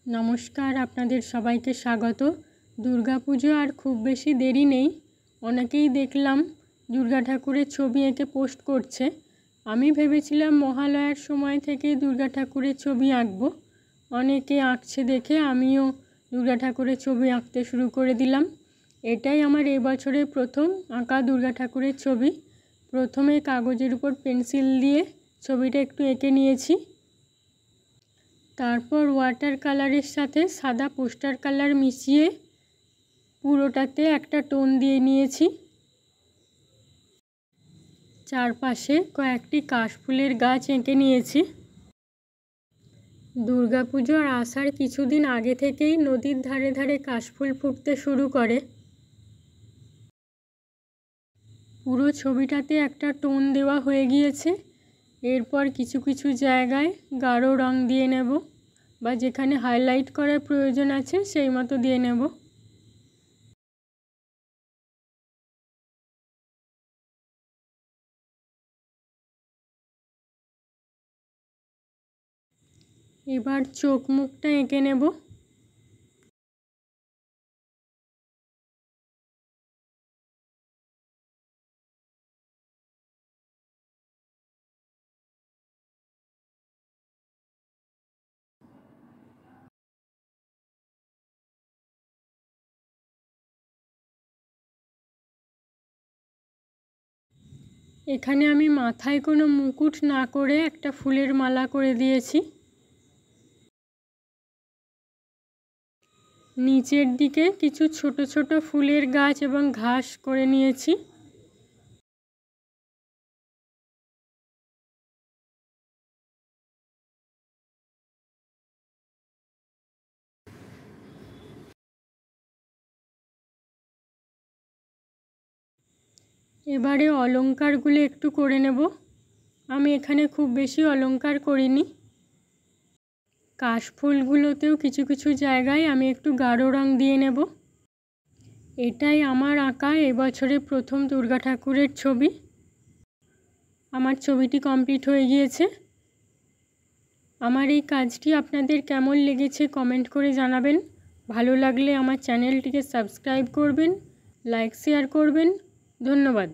নমস্কার, আপনাদের সবাইকে স্বাগত। দুর্গাপুজো আর খুব বেশি দেরি নেই। অনেকেই দেখলাম দুর্গা ঠাকুরের ছবি এঁকে পোস্ট করছে। আমি ভেবেছিলাম মহালয়ার সময় থেকেই দুর্গা ঠাকুরের ছবি আঁকবো। অনেকে আঁকছে দেখে আমিও দুর্গা ঠাকুরের ছবি আঁকতে শুরু করে দিলাম। এটাই আমার এবছরের প্রথম আঁকা দুর্গা ঠাকুরের ছবি। প্রথমে কাগজের উপর পেন্সিল দিয়ে ছবিটা একটু এঁকে নিয়েছি। তারপর ওয়াটার কালারের সাথে সাদা পোস্টার কালার মিশিয়ে পুরোটাতে একটা টোন দিয়ে নিয়েছি। চারপাশে কয়েকটি কাশফুলের গাছ এঁকে নিয়েছি। দুর্গাপুজোর আসার কিছুদিন আগে থেকেই নদীর ধারে ধারে কাশফুল ফুটতে শুরু করে। পুরো ছবিটাতে একটা টোন দেওয়া হয়ে গিয়েছে। এরপর কিছু কিছু জায়গায় গাঢ় রং দিয়ে নেব, বা যেখানে হাইলাইট করার প্রয়োজন আছে সেই মতো দিয়ে নেব। এবার চোখ মুখটা এঁকে নেব। এখানে আমি মাথায় কোনো মুকুট না করে একটা ফুলের মালা করে দিয়েছি। নিচের দিকে কিছু ছোট ছোট ফুলের গাছ এবং ঘাস করে নিয়েছি। এবারে অলংকারগুলো একটু করে নেব। আমি এখানে খুব বেশি অলংকার করিনি। কাশফুলগুলোতেও কিছু কিছু জায়গায় আমি একটু গাঢ় রং দিয়ে নেব। এটাই আমার আঁকা এবছরের প্রথম দুর্গা ঠাকুরের ছবি। আমার ছবিটি কমপ্লিট হয়ে গিয়েছে। আমার এই কাজটি আপনাদের কেমন লেগেছে কমেন্ট করে জানাবেন। ভালো লাগলে আমার চ্যানেলটিকে সাবস্ক্রাইব করবেন, লাইক শেয়ার করবেন। ধন্যবাদ।